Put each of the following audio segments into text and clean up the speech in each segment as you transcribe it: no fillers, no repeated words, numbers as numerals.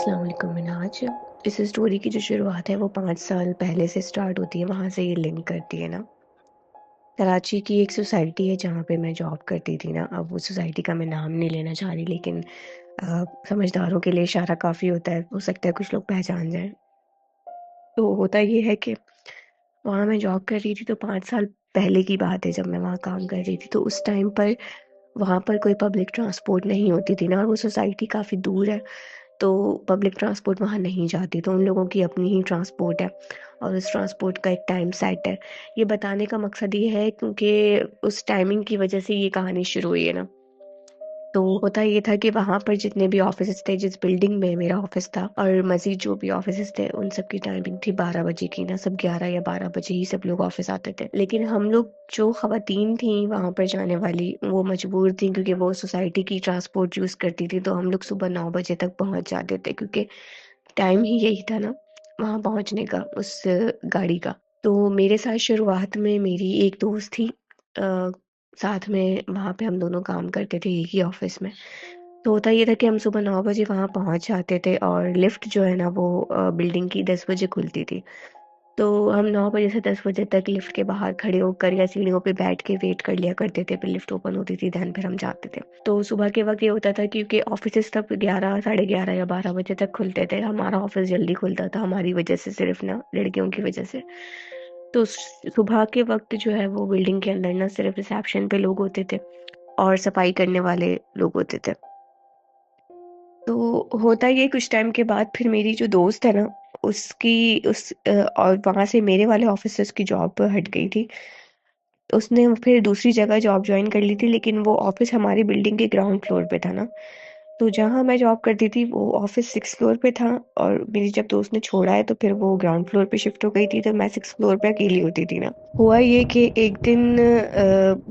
अस्सलाम वालेकुम मिनाज। इस स्टोरी की जो शुरुआत है वो 5 साल पहले से स्टार्ट होती है, वहाँ से ये लिंक करती है ना। कराची की एक सोसाइटी है जहाँ पे मैं जॉब करती थी ना। अब वो सोसाइटी का मैं नाम नहीं लेना चाह रही, लेकिन समझदारों के लिए इशारा काफ़ी होता है, हो सकता है कुछ लोग पहचान जाएं। तो होता ये है कि वहाँ मैं जॉब कर रही थी, तो 5 साल पहले की बात है जब मैं वहाँ काम कर रही थी। तो उस टाइम पर वहाँ पर कोई पब्लिक ट्रांसपोर्ट नहीं होती थी ना, और वो सोसाइटी काफ़ी दूर है। तो पब्लिक ट्रांसपोर्ट वहाँ नहीं जाती, तो उन लोगों की अपनी ही ट्रांसपोर्ट है, और उस ट्रांसपोर्ट का एक टाइम सेट है। ये बताने का मकसद ये है क्योंकि उस टाइमिंग की वजह से ये कहानी शुरू हुई है ना। तो होता ये था कि वहाँ पर जितने भी ऑफिस थे, जिस बिल्डिंग में मेरा ऑफिस था, और मजीद जो भी ऑफिस थे, उन सब की टाइमिंग थी 12 बजे की ना। सब 11 या 12 बजे ही सब लोग ऑफिस आते थे, लेकिन हम लोग जो खवातीन थी वहाँ पर जाने वाली, वो मजबूर थी क्योंकि वो सोसाइटी की ट्रांसपोर्ट यूज़ करती थी। तो हम लोग सुबह 9 बजे तक पहुँच जाते थे, क्योंकि टाइम ही यही था ना वहाँ पहुँचने का, उस गाड़ी का। तो मेरे साथ शुरुआत में मेरी एक दोस्त थी, साथ में वहाँ पे हम दोनों काम करते थे एक ही ऑफिस में। तो होता ये था कि हम सुबह 9 बजे वहाँ पहुँच जाते थे, और लिफ्ट जो है ना वो बिल्डिंग की 10 बजे खुलती थी। तो हम 9 बजे से 10 बजे तक लिफ्ट के बाहर खड़े होकर या सीढ़ियों पे बैठ के वेट कर लिया करते थे। फिर लिफ्ट ओपन होती थी, दैन फिर हम जाते थे। तो सुबह के वक्त ये होता था क्योंकि ऑफिस तब 11, साढ़े 11 या 12 बजे तक खुलते थे। हमारा ऑफिस जल्दी खुलता था हमारी वजह से, सिर्फ ना लड़कियों की वजह से। तो सुबह के वक्त जो है वो बिल्डिंग के अंदर ना सिर्फ रिसेप्शन पे लोग होते थे, और सफाई करने वाले लोग होते थे। तो होता ये कुछ टाइम के बाद फिर मेरी जो दोस्त है ना, उसकी और वहाँ से मेरे वाले ऑफिस से उसकी जॉब हट गई थी। उसने फिर दूसरी जगह जॉब ज्वाइन कर ली थी, लेकिन वो ऑफिस हमारी बिल्डिंग के ग्राउंड फ्लोर पे था ना। तो जहाँ मैं जॉब करती थी वो ऑफिस 6 फ्लोर पे था, और मेरी जब दोस्त ने छोड़ा है तो फिर वो ग्राउंड फ्लोर पे शिफ्ट हो गई थी। तो मैं 6 फ्लोर पे अकेली होती थी ना। हुआ ये कि एक दिन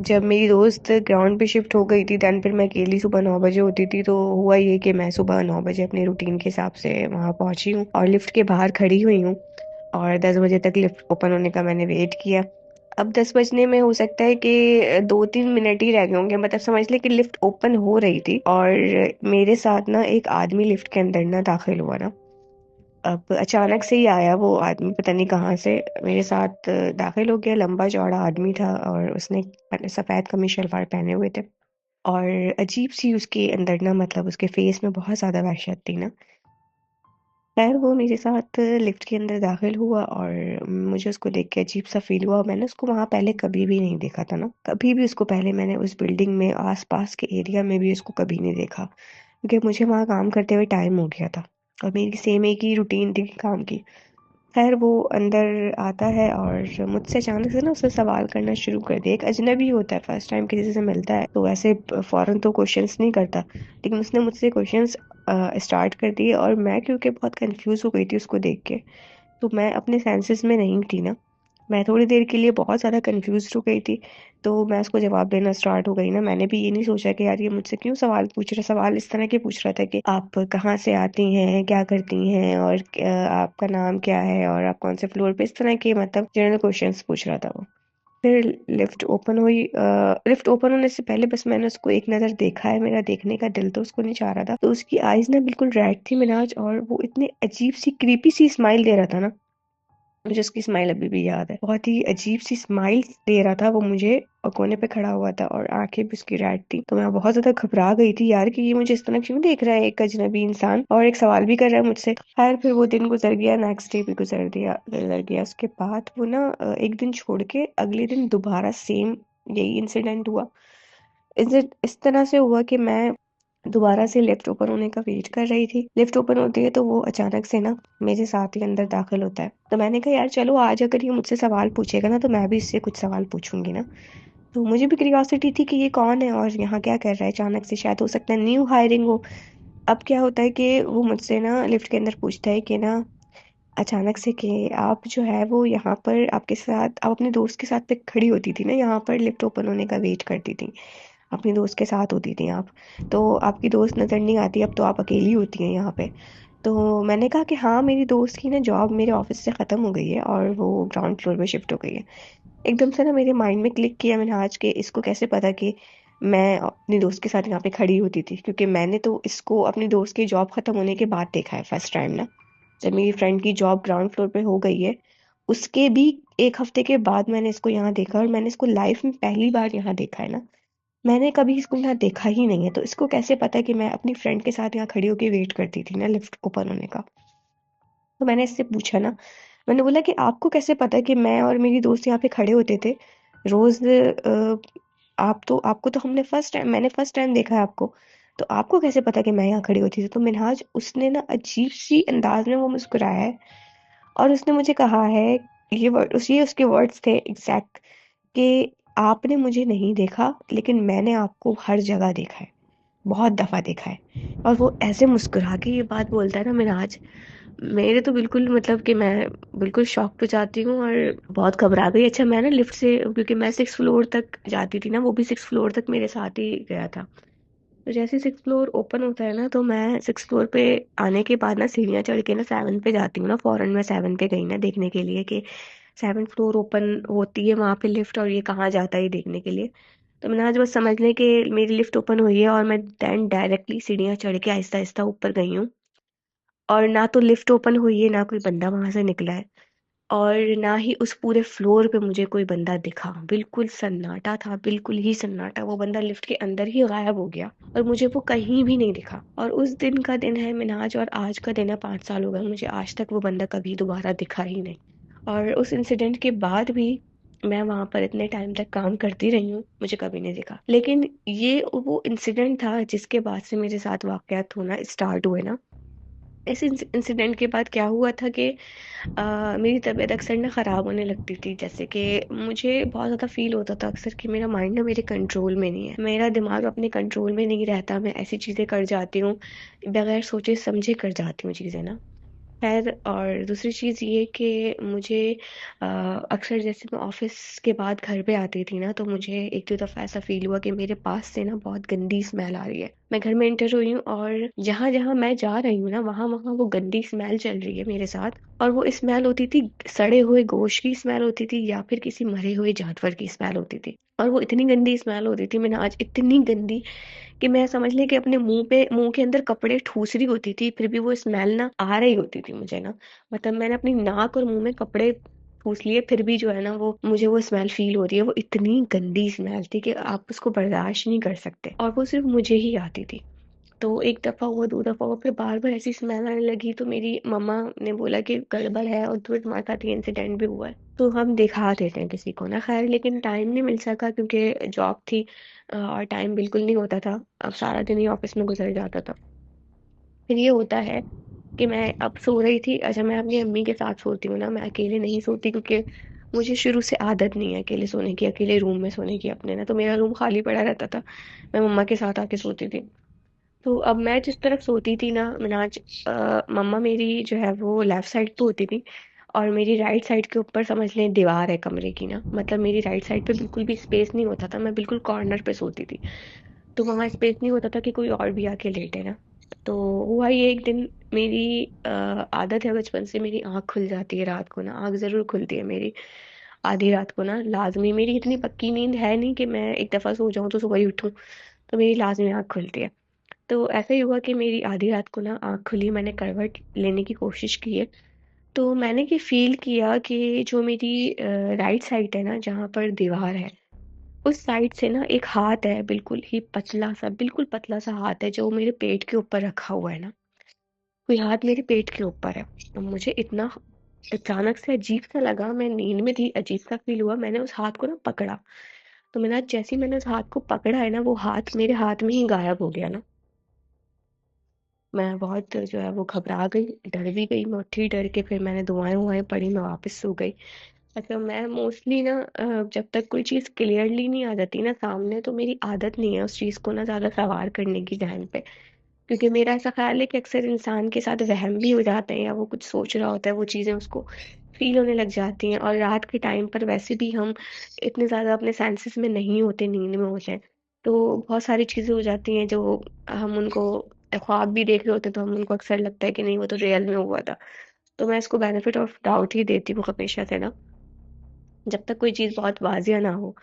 जब मेरी दोस्त ग्राउंड पे शिफ्ट हो गई थी, दैन फिर मैं अकेली सुबह 9 बजे होती थी। तो हुआ ये कि मैं सुबह 9 बजे अपने रूटीन के हिसाब से वहाँ पहुंची हूँ, और लिफ्ट के बाहर खड़ी हुई हूँ, और 10 बजे तक लिफ्ट ओपन होने का मैंने वेट किया। अब 10 बजने में हो सकता है कि 2-3 मिनट ही रह गए होंगे, मतलब समझ ले कि लिफ्ट ओपन हो रही थी, और मेरे साथ ना एक आदमी लिफ्ट के अंदर ना दाखिल हुआ ना। अब अचानक से ही आया वो आदमी, पता नहीं कहाँ से मेरे साथ दाखिल हो गया। लंबा चौड़ा आदमी था, और उसने सफ़ेद कमीज शलवार पहने हुए थे, और अजीब सी उसके अंदर ना, मतलब उसके फेस में बहुत ज़्यादा वहशत थी ना। खैर वो मेरे साथ लिफ्ट के अंदर दाखिल हुआ, और मुझे उसको देख के अजीब सा फील हुआ। मैंने उसको वहाँ पहले कभी भी नहीं देखा था ना, कभी भी उसको पहले मैंने उस बिल्डिंग में आसपास के एरिया में भी उसको कभी नहीं देखा, क्योंकि मुझे वहाँ काम करते हुए टाइम हो गया था, और मेरी सेम एक ही रूटीन थी काम की। खैर वो अंदर आता है, और मुझसे अचानक से ना उसने सवाल करना शुरू कर दिया। एक अजनबी होता है, फर्स्ट टाइम किसी से मिलता है तो ऐसे फौरन तो क्वेश्चंस नहीं करता, लेकिन उसने मुझसे क्वेश्चंस स्टार्ट कर दिए, और मैं क्योंकि बहुत कंफ्यूज हो गई थी उसको देख के, तो मैं अपने सेंसेस में नहीं थी ना। मैं थोड़ी देर के लिए बहुत ज़्यादा कंफ्यूज हो गई थी। तो मैं उसको जवाब देना स्टार्ट हो गई ना। मैंने भी ये नहीं सोचा कि यार ये मुझसे क्यों सवाल पूछ रहा। सवाल इस तरह के पूछ रहा था कि आप कहाँ से आती हैं, क्या करती हैं, और आपका नाम क्या है, और आप कौन से फ्लोर पे, इस तरह के मतलब जनरल क्वेश्चंस पूछ रहा था वो। फिर लिफ्ट ओपन हुई। लिफ्ट ओपन होने से पहले बस मैंने उसको एक नज़र देखा है, मेरा देखने का दिल तो उसको नहीं चाह रहा था। तो उसकी आईज ना बिल्कुल रेड थी मिनाज, और वो इतनी अजीब सी क्रीपी सी स्माइल दे रहा था ना। मुझे उसकी स्माइल अभी भी याद है, बहुत ही अजीब सी स्माइल दे रहा था वो मुझे, और कोने पे खड़ा हुआ था, और आंखें भी उसकी रेड थी। तो मैं बहुत ज्यादा घबरा गई थी यार कि ये मुझे इस तरह क्यों देख रहा है, एक अजनबी इंसान, और एक सवाल भी कर रहा है मुझसे। खैर फिर वो दिन गुजर गया, नेक्स्ट डे भी गुजर गया। उसके बाद वो ना एक दिन छोड़ के अगले दिन दोबारा सेम यही इंसिडेंट हुआ। इस तरह से हुआ कि मैं दोबारा से लिफ्ट ओपन होने का वेट कर रही थी। लिफ्ट ओपन होती है तो वो अचानक से ना मेरे साथ ही अंदर दाखिल होता है। तो मैंने कहा यार चलो आज अगर ये मुझसे सवाल पूछेगा ना, तो मैं भी इससे कुछ सवाल पूछूंगी ना। तो मुझे भी क्यूरियोसिटी थी कि ये कौन है और यहाँ क्या कर रहा है अचानक से, शायद हो सकता है न्यू हायरिंग हो। अब क्या होता है कि वो मुझसे ना लिफ्ट के अंदर पूछता है कि ना अचानक से कि आप जो है वो यहाँ पर आपके साथ, आप अपने दोस्त के साथ पे खड़ी होती थी ना, यहाँ पर लिफ्ट ओपन होने का वेट करती थी, अपनी दोस्त के साथ होती थी आप। तो आपकी दोस्त नज़र नहीं आती, अब तो आप अकेली होती हैं यहाँ पे। तो मैंने कहा कि हाँ मेरी दोस्त की ना जॉब मेरे ऑफिस से ख़त्म हो गई है, और वो ग्राउंड फ्लोर पे शिफ्ट हो गई है। एकदम से ना मेरे माइंड में क्लिक किया मैंने आज के, इसको कैसे पता कि मैं अपनी दोस्त के साथ यहाँ पे खड़ी होती थी, क्योंकि मैंने तो इसको अपनी दोस्त की जॉब खत्म होने के बाद देखा है फर्स्ट टाइम ना। जब मेरी फ्रेंड की जॉब ग्राउंड फ्लोर पे हो गई है, उसके भी एक हफ्ते के बाद मैंने इसको यहाँ देखा, और मैंने इसको लाइफ में पहली बार यहाँ देखा है ना। मैंने कभी इसको यहाँ देखा ही नहीं है, तो इसको कैसे पता कि मैं अपनी फ्रेंड के साथ यहाँ खड़ी होकर वेट करती थी ना लिफ्ट ओपन होने का। तो मैंने इससे पूछा ना, मैंने बोला कि आपको कैसे पता कि मैं और मेरी दोस्त यहाँ पे खड़े होते थे रोज। आपको तो मैंने फर्स्ट टाइम देखा है आपको, तो आपको कैसे पता कि मैं यहाँ खड़ी होती थी। तो मिनहाज उसने ना अजीब सी अंदाज में वो मुस्कुराया है, और उसने मुझे कहा है, ये उसके वर्ड्स थे एग्जैक्ट, कि आपने मुझे नहीं देखा लेकिन मैंने आपको हर जगह देखा है, बहुत दफा देखा है। और वो ऐसे मुस्कुरा के ये बात बोलता है ना मिनहाज, मेरे तो बिल्कुल मतलब कि मैं बिल्कुल शॉक पे जाती हूँ और बहुत घबरा गई। अच्छा, मैं ना लिफ्ट से, क्योंकि मैं 6 फ्लोर तक जाती थी ना, वो भी 6 फ्लोर तक मेरे साथ ही गया था। तो जैसे 6 फ्लोर ओपन होता है ना, तो मैं 6 फ्लोर पे आने के बाद ना सीढ़ियाँ चढ़ के ना 7 पे जाती हूँ ना, फौरन मैं 7 पे गई ना देखने के लिए कि 7 फ्लोर ओपन होती है वहां पे लिफ्ट, और ये कहाँ जाता है ये देखने के लिए। तो मैंने आज बस समझ लें कि मेरी लिफ्ट ओपन हुई है, और मैं देन डायरेक्टली सीढ़ियाँ चढ़ के आहिस्ता आहिस्ता ऊपर गई हूँ। और ना तो लिफ्ट ओपन हुई है, ना कोई बंदा वहां से निकला है, और ना ही उस पूरे फ्लोर पे मुझे कोई बंदा दिखा। बिल्कुल सन्नाटा था, बिल्कुल ही सन्नाटा। वो बंदा लिफ्ट के अंदर ही गायब हो गया, और मुझे वो कहीं भी नहीं दिखा। और उस दिन का दिन है मिनहाज, और आज का दिन है, 5 साल हो गए मुझे, आज तक वो बंदा कभी दोबारा दिखा ही नहीं। और उस इंसिडेंट के बाद भी मैं वहां पर इतने टाइम तक काम करती रही हूँ, मुझे कभी नहीं दिखा। लेकिन ये वो इंसिडेंट था जिसके बाद से मेरे साथ वाकयात होना स्टार्ट हुए ना। इस इंसिडेंट के बाद क्या हुआ था कि मेरी तबीयत अक्सर ना ख़राब होने लगती थी। जैसे कि मुझे बहुत ज़्यादा फील होता था अक्सर कि मेरा माइंड ना मेरे कंट्रोल में नहीं है, मेरा दिमाग अपने कंट्रोल में नहीं रहता, मैं ऐसी चीज़ें कर जाती हूँ, बगैर सोचे समझे कर जाती हूँ चीज़ें ना। खैर, और दूसरी चीज़ ये कि मुझे अ, अक्सर जैसे मैं ऑफिस के बाद घर पे आती थी ना, तो मुझे एक दो दफ़ा ऐसा फील हुआ कि मेरे पास से ना बहुत गंदी स्मेल आ रही है। मैं घर में एंटर हुई हूँ, और जहाँ जहाँ मैं जा रही हूँ ना, वहाँ वहाँ वो गंदी स्मेल चल रही है मेरे साथ। और वो स्मेल होती थी सड़े हुए गोश्त की स्मेल होती थी, या फिर किसी मरे हुए जानवर की स्मेल होती थी। और वो इतनी गंदी स्मेल होती थी, मैंने आज इतनी गंदी कि मैं समझ ले कि अपने मुंह के अंदर कपड़े ठूस रही होती थी, फिर भी वो स्मेल ना आ रही होती थी मुझे ना। मतलब मैंने अपनी नाक और मुंह में कपड़े ठूस लिए, फिर भी जो है ना, वो मुझे वो स्मेल फील हो रही है। वो इतनी गंदी स्मेल थी कि आप उसको बर्दाश्त नहीं कर सकते, और वो सिर्फ मुझे ही आती थी। तो एक दफा हुआ, दो दफा हुआ, फिर बार बार ऐसी स्मेल आने लगी, तो मेरी मम्मा ने बोला कि गड़बड़ है, और तो तुम्हारे साथ ये इंसिडेंट भी हुआ है, तो हम दिखा देते हैं किसी को ना। खैर, लेकिन टाइम नहीं मिल सका क्योंकि जॉब थी, और टाइम बिल्कुल नहीं होता था। अब सारा दिन ही ऑफिस में गुजर जाता था। फिर ये होता है कि मैं अब सो रही थी। अच्छा, मैं अपनी अम्मी के साथ सोती हूँ ना, मैं अकेले नहीं सोती, क्योंकि मुझे शुरू से आदत नहीं है अकेले सोने की, अकेले रूम में सोने की अपने ना। तो मेरा रूम खाली पड़ा रहता था, मैं मम्मा के साथ आके सोती थी। तो अब मैं जिस तरफ सोती थी ना मिनाज, मम्मा मेरी जो है वो लेफ्ट साइड पे होती थी, और मेरी राइट साइड के ऊपर समझ लें दीवार है कमरे की ना। मतलब मेरी राइट साइड पे बिल्कुल भी स्पेस नहीं होता था, मैं बिल्कुल कॉर्नर पे सोती थी। तो वहां स्पेस नहीं होता था कि कोई और भी आके लेटे ना। तो हुआ ये एक दिन, मेरी आदत है बचपन से, मेरी आँख खुल जाती है रात को ना, आँख जरूर खुलती है मेरी आधी रात को ना, लाजमी। मेरी इतनी पक्की नींद है नहीं कि मैं एक दफा सो जाऊं तो सुबह ही उठूं, तो मेरी लाजमी आँख खुलती है। तो ऐसा ही हुआ कि मेरी आधी रात को ना आँख खुली, मैंने करवट लेने की कोशिश की है। तो मैंने ये फील किया कि जो मेरी राइट साइड है ना, जहाँ पर दीवार है, उस साइड से ना एक हाथ है, बिल्कुल ही पतला सा, बिल्कुल पतला सा हाथ है, जो मेरे पेट के ऊपर रखा हुआ है ना। कोई हाथ मेरे पेट के ऊपर है। तो मुझे इतना अचानक से अजीब सा लगा, मैं नींद में थी, अजीब सा फील हुआ, मैंने उस हाथ को ना पकड़ा। तो मैंने, जैसे ही मैंने उस हाथ को पकड़ा है ना, वो हाथ मेरे हाथ में ही गायब हो गया ना। मैं बहुत जो है वो घबरा गई, डर भी गई, मैं उठी डर के, फिर मैंने दुआएं वुआएं पढ़ी, मैं वापस सो गई। अच्छा, मैं मोस्टली ना जब तक कोई चीज़ क्लियरली नहीं आ जाती ना सामने, तो मेरी आदत नहीं है उस चीज़ को ना ज़्यादा सवार करने की जहन पे। क्योंकि मेरा ऐसा ख्याल है कि अक्सर इंसान के साथ वहम भी हो जाते हैं, या वो कुछ सोच रहा होता है, वो चीज़ें उसको फील होने लग जाती हैं। और रात के टाइम पर वैसे भी हम इतने ज़्यादा अपने सेंसेस में नहीं होते, नींद में होते हैं। तो बहुत सारी चीज़ें हो जाती हैं जो हम उनको ख्वाब भी देख रहे होते हैं, तो हम उनको अक्सर लगता है कि नहीं वो तो रियल में हुआ था। तो मैं इसको बेनिफिट ऑफ डाउट ही देती हूँ हमेशा से ना, जब तक कोई चीज़ बहुत वाजिया ना हो।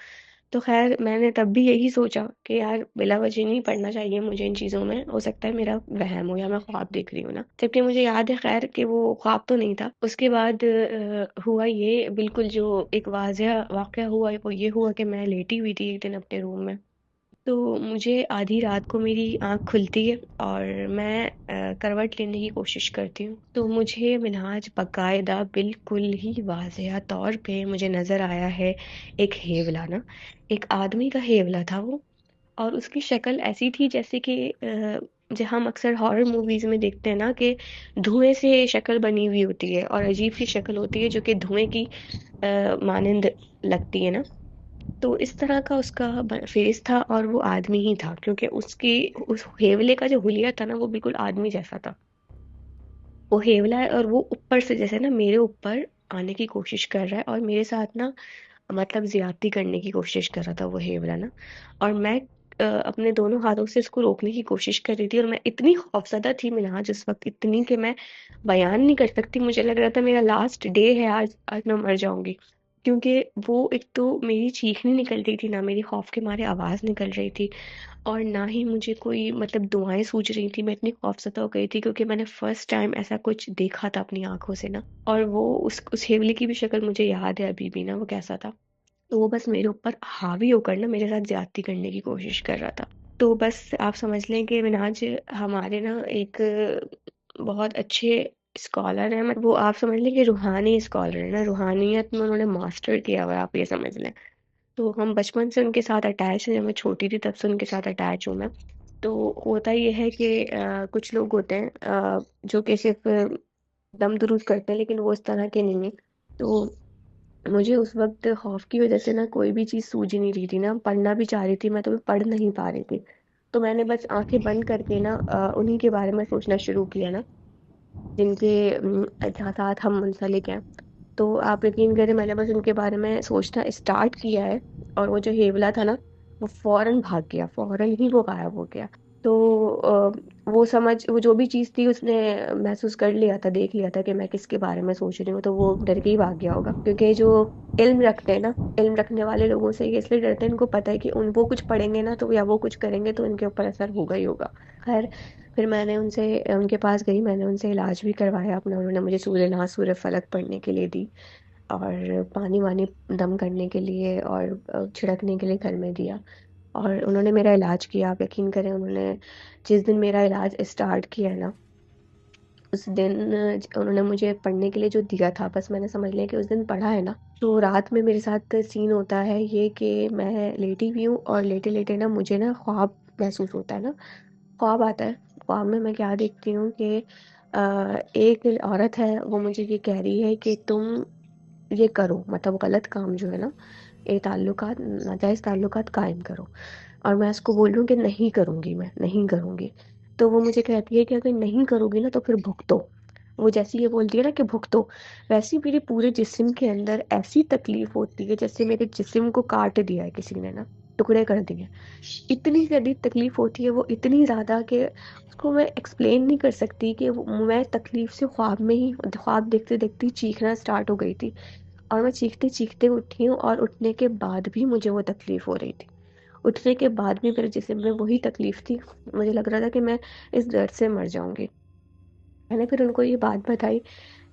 तो ख़ैर मैंने तब भी यही सोचा कि यार बिला वजह नहीं पड़ना चाहिए मुझे इन चीज़ों में, हो सकता है मेरा वहम हो या मैं ख्वाब देख रही हूँ ना। जबकि मुझे याद है ख़ैर कि वो ख्वाब तो नहीं था। उसके बाद हुआ ये बिल्कुल जो एक वाक़या वाक़या हुआ वो ये हुआ कि मैं लेटी हुई थी एक दिन अपने रूम में। तो मुझे आधी रात को मेरी आँख खुलती है और मैं करवट लेने की कोशिश करती हूँ। तो मुझे मिन्हाज बाकायदा बिल्कुल ही वाज़ेह तौर पे मुझे नज़र आया है एक हेवला ना, एक आदमी का हेवला था वो। और उसकी शक्ल ऐसी थी जैसे कि जो हम अक्सर हॉरर मूवीज़ में देखते हैं ना कि धुएँ से शक्ल बनी हुई होती है और अजीब-सी शक्ल होती है जो कि धुएँ की मानंद लगती है ना। तो इस तरह का उसका फेस था और वो आदमी ही था क्योंकि उसकी उस हेवले का जो हुलिया था ना वो बिल्कुल आदमी जैसा था। वो हेवला है और वो ऊपर से जैसे ना मेरे ऊपर आने की कोशिश कर रहा है और मेरे साथ ना मतलब ज्यादती करने की कोशिश कर रहा था वो हेवला ना। और मैं अपने दोनों हाथों से उसको रोकने की कोशिश कर रही थी और मैं इतनी खौफजदा थी मिनहाज उस वक्त, इतनी कि मैं बयान नहीं कर सकती। मुझे लग रहा था मेरा लास्ट डे है आज, आज मैं मर जाऊंगी। क्योंकि वो एक तो मेरी चीख नहीं निकल रही थी, ना मेरी खौफ के मारे आवाज़ निकल रही थी और ना ही मुझे कोई मतलब दुआएं सूझ रही थी। मैं इतनी खौफजदा हो गई थी क्योंकि मैंने फर्स्ट टाइम ऐसा कुछ देखा था अपनी आंखों से ना। और वो उस हेवली की भी शक्ल मुझे याद है अभी भी ना, वो कैसा था। तो वो बस मेरे ऊपर हावी होकर ना मेरे साथ ज्यादती करने की कोशिश कर रहा था। तो बस आप समझ लें कि मिनाज हमारे ना एक बहुत अच्छे स्कॉलर हैं, मतलब वो आप समझ लें कि रूहानी स्कॉलर है ना, रूहानियत में उन्होंने मास्टर किया हुआ है, आप ये समझ लें। तो हम बचपन से उनके साथ अटैच हैं, जब मैं छोटी थी तब से उनके साथ अटैच हूँ मैं। तो होता ये है कि कुछ लोग होते हैं जो कि सिर्फ दम दुरूद करते हैं लेकिन वो इस तरह के नहीं है। तो मुझे उस वक्त खौफ की वजह से ना कोई भी चीज़ सूझ ही नहीं रही थी ना, पढ़ना भी चाह रही थी मैं तो मैं पढ़ नहीं पा रही थी। तो मैंने बस आंखें बंद करके ना उन्हीं के बारे में सोचना शुरू किया ना, जिनके साथ हम मुंसलिक हैं। तो आप यकीन करें मैंने बस उनके बारे में सोचना स्टार्ट किया है और वो जो हेवला था ना वो फौरन भाग गया, फौरन ही वो गायब हो गया। तो वो जो भी चीज़ थी उसने महसूस कर लिया था, देख लिया था कि मैं किसके बारे में सोच रही हूँ, तो वो डर के ही भाग गया होगा। क्योंकि जो इल्म रखते हैं ना, इल्म रखने वाले लोगों से ये इसलिए डरते हैं, इनको पता है कि उन वो कुछ पढ़ेंगे ना तो या वो कुछ करेंगे तो उनके ऊपर असर होगा ही होगा। खैर फिर मैंने उनसे उनके पास गई, मैंने उनसे इलाज भी करवाया अपना। उन्होंने मुझे सूर्य नमः सूर्य फलक पढ़ने के लिए दी और पानी वानी दम करने के लिए और छिड़कने के लिए घर में दिया। और उन्होंने मेरा इलाज किया, आप यकीन करें उन्होंने जिस दिन मेरा इलाज स्टार्ट किया है ना उस दिन उन्होंने मुझे पढ़ने के लिए जो दिया था, बस मैंने समझ लिया कि उस दिन पढ़ा है ना। तो रात में मेरे साथ सीन होता है ये कि मैं लेटी हुई हूँ और लेटे लेटे ना मुझे ना ख्वाब महसूस होता है ना, ख्वाब आता है। ख्वाब में मैं क्या देखती हूँ कि एक औरत है वो मुझे ये कह रही है कि तुम ये करो, मतलब गलत काम जो है ना, ये ताल्लुकात नाजायज ताल्लुकात कायम करो। और मैं उसको बोल रही हूँ कि नहीं करूँगी, मैं नहीं करूँगी। तो वो मुझे कहती है कि अगर नहीं करोगी ना तो फिर भुगतो। वो जैसे ये बोलती है ना कि भुगतो, वैसे ही मेरे पूरे जिस्म के अंदर ऐसी तकलीफ होती है जैसे मेरे जिस्म को काट दिया है किसी ने ना, टुकड़े कर दिए। इतनी ज़्यादा तकलीफ होती है वो, इतनी ज़्यादा कि उसको मैं एक्सप्लेन नहीं कर सकती कि मैं तकलीफ से ख्वाब में ही, ख्वाब देखते देखते ही चीखना स्टार्ट हो गई थी। और मैं चीखते चीखते उठी हूँ और उठने के बाद भी मुझे वो तकलीफ हो रही थी। उठने के बाद भी मेरे जिस्म में वही तकलीफ थी। मुझे लग रहा था कि मैं इस दर्द से मर जाऊंगी। मैंने फिर उनको ये बात बताई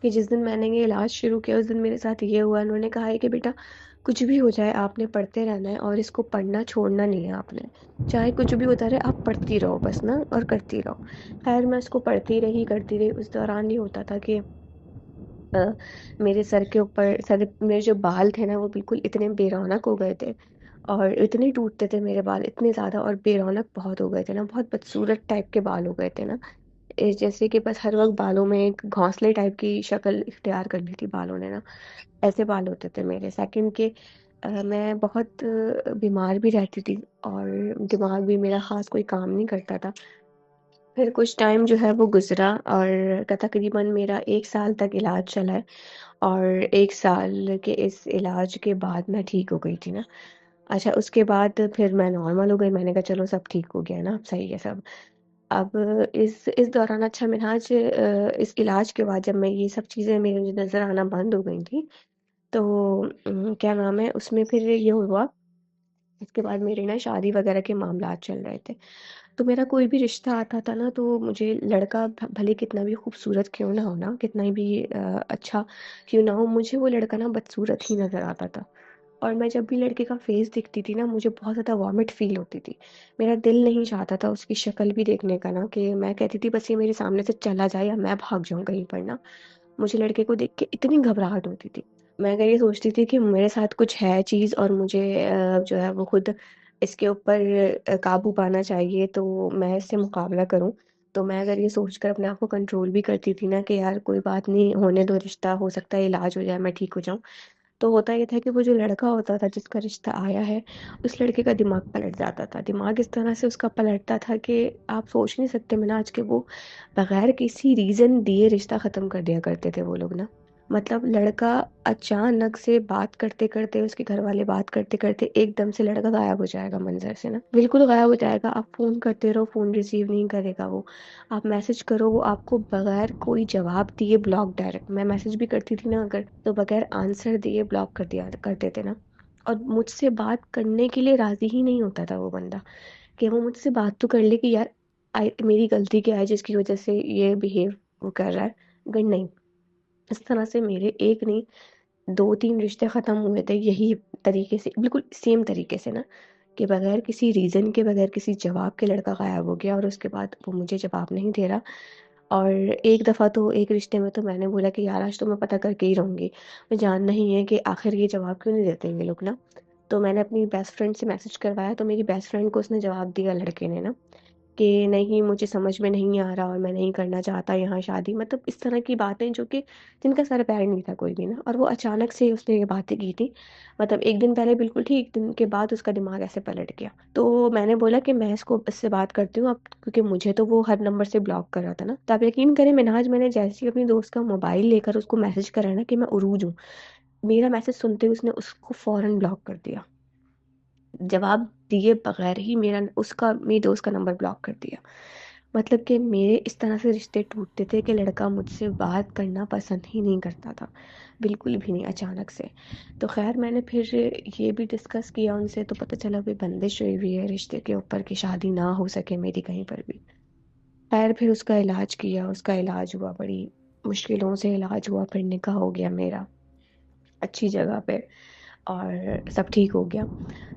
कि जिस दिन मैंने ये इलाज शुरू किया उस दिन मेरे साथ ये हुआ। उन्होंने कहा है कि बेटा कुछ भी हो जाए आपने पढ़ते रहना है और इसको पढ़ना छोड़ना नहीं है आपने। चाहे कुछ भी होता रहे आप पढ़ती रहो बस ना, और करती रहो। खैर मैं इसको पढ़ती रही करती रही। उस दौरान ये होता था कि अ, मेरे सर के ऊपर सर मेरे जो बाल थे ना वो बिल्कुल इतने बेरौनक हो गए थे और इतने टूटते थे मेरे बाल इतने ज़्यादा, और बेरौनक बहुत हो गए थे ना, बहुत बदसूरत टाइप के बाल हो गए थे ना। जैसे कि बस हर वक्त बालों में एक घोंसले टाइप की शक्ल इख्तियार कर ली थी बालों ने ना, ऐसे बाल होते थे मेरे। सेकंड के मैं बहुत बीमार भी रहती थी और दिमाग भी मेरा खास कोई काम नहीं करता था। फिर कुछ टाइम जो है वो गुजरा और तकरीबन मेरा 1 साल तक इलाज चला है। और 1 साल के इस इलाज के बाद मैं ठीक हो गई थी ना। अच्छा उसके बाद फिर मैं नॉर्मल हो गई, मैंने कहा चलो सब ठीक हो गया है ना, अब सही है सब। अब इस दौरान अच्छा मिनहाज इस इलाज के बाद जब मैं ये सब चीज़ें मेरी मुझे नज़र आना बंद हो गई थी तो क्या नाम है उसमें फिर ये हुआ इसके बाद मेरे ना शादी वगैरह के मामलात चल रहे थे। तो मेरा कोई भी रिश्ता आता था ना, तो मुझे लड़का भले कितना भी खूबसूरत क्यों ना हो ना, कितना भी अच्छा क्यों ना हो, मुझे वो लड़का ना बदसूरत ही नज़र आता था। और मैं जब भी लड़के का फेस दिखती थी ना, मुझे बहुत ज़्यादा वॉमिट फील होती थी। मेरा दिल नहीं चाहता था उसकी शक्ल भी देखने का ना, कि मैं कहती थी बस ये मेरे सामने से चला जाए या मैं भाग जाऊँ कहीं पर ना। मुझे लड़के को देख के इतनी घबराहट होती थी। मैं अगर ये सोचती थी कि मेरे साथ कुछ है चीज़ और मुझे जो है वो खुद इसके ऊपर काबू पाना चाहिए, तो मैं इससे मुकाबला करूँ। तो मैं अगर ये सोचकर अपने आप को कंट्रोल भी करती थी ना, कि यार कोई बात नहीं, होने दो रिश्ता, हो सकता है इलाज हो जाए, मैं ठीक हो जाऊँ। तो होता ये था कि वो जो लड़का होता था जिसका रिश्ता आया है, उस लड़के का दिमाग पलट जाता था। दिमाग इस तरह से उसका पलटता था कि आप सोच नहीं सकते मिन्हाज, कि वो बगैर किसी रीज़न दिए रिश्ता ख़त्म कर दिया करते थे वो लोग ना। मतलब लड़का अचानक से बात करते-करते, उसके घरवाले बात करते-करते एकदम से लड़का गायब हो जाएगा मंज़र से ना। बिल्कुल गायब हो जाएगा, आप फ़ोन करते रहो, फ़ोन रिसीव नहीं करेगा वो। आप मैसेज करो, वो आपको बगैर कोई जवाब दिए ब्लॉक डायरेक्ट। मैं मैसेज भी करती थी ना अगर, तो बगैर आंसर दिए ब्लॉक कर दिया करते थे ना। और मुझसे बात करने के लिए राज़ी ही नहीं होता था वो बंदा, कि वो मुझसे बात तो कर ले, कि यार मेरी गलती क्या है जिसकी वज़ह से ये बिहेव वो कर रहा है? मगर नहीं, इस तरह से मेरे एक नहीं 2-3 रिश्ते ख़त्म हुए थे यही तरीके से, बिल्कुल सेम तरीके से ना, कि बगैर किसी रीज़न के, बगैर किसी जवाब के लड़का गायब हो गया और उसके बाद वो मुझे जवाब नहीं दे रहा। और एक दफ़ा तो एक रिश्ते में तो मैंने बोला कि यार आज तो मैं पता करके ही रहूँगी। मुझे जानना ही है कि आखिर ये जवाब क्यों नहीं देते ये लोग ना। तो मैंने अपनी बेस्ट फ्रेंड से मैसेज करवाया, तो मेरी बेस्ट फ्रेंड को उसने जवाब दिया लड़के ने ना, कि नहीं मुझे समझ में नहीं आ रहा और मैं नहीं करना चाहता यहाँ शादी। मतलब इस तरह की बातें जो कि जिनका सर पैर नहीं था कोई भी ना, और वो अचानक से उसने ये बातें की थी। मतलब 1 दिन पहले बिल्कुल ठीक, 1 दिन के बाद उसका दिमाग ऐसे पलट गया। तो मैंने बोला कि मैं इससे बात करती हूँ अब, क्योंकि मुझे तो वो हर नंबर से ब्लॉक कर रहा था ना। तो आप यकीन करें मिन्हाज, मैंने जैसे ही अपनी दोस्त का मोबाइल लेकर उसको मैसेज करा ना कि मैं उरूज हूँ, मेरा मैसेज सुनते ही उसने उसको फ़ौरन ब्लॉक कर दिया। जवाब दिए बगैर ही मेरी दोस्त का नंबर ब्लॉक कर दिया। मतलब कि मेरे इस तरह से रिश्ते टूटते थे कि लड़का मुझसे बात करना पसंद ही नहीं करता था, बिल्कुल भी नहीं, अचानक से। तो ख़ैर मैंने फिर ये भी डिस्कस किया उनसे, तो पता चला कोई बंदिश हुई हुई है रिश्ते के ऊपर कि शादी ना हो सके मेरी कहीं पर भी। ख़ैर फिर उसका इलाज किया, उसका इलाज हुआ, बड़ी मुश्किलों से इलाज हुआ, फिर निकाह हो गया मेरा, अच्छी जगह पे, और सब ठीक हो गया।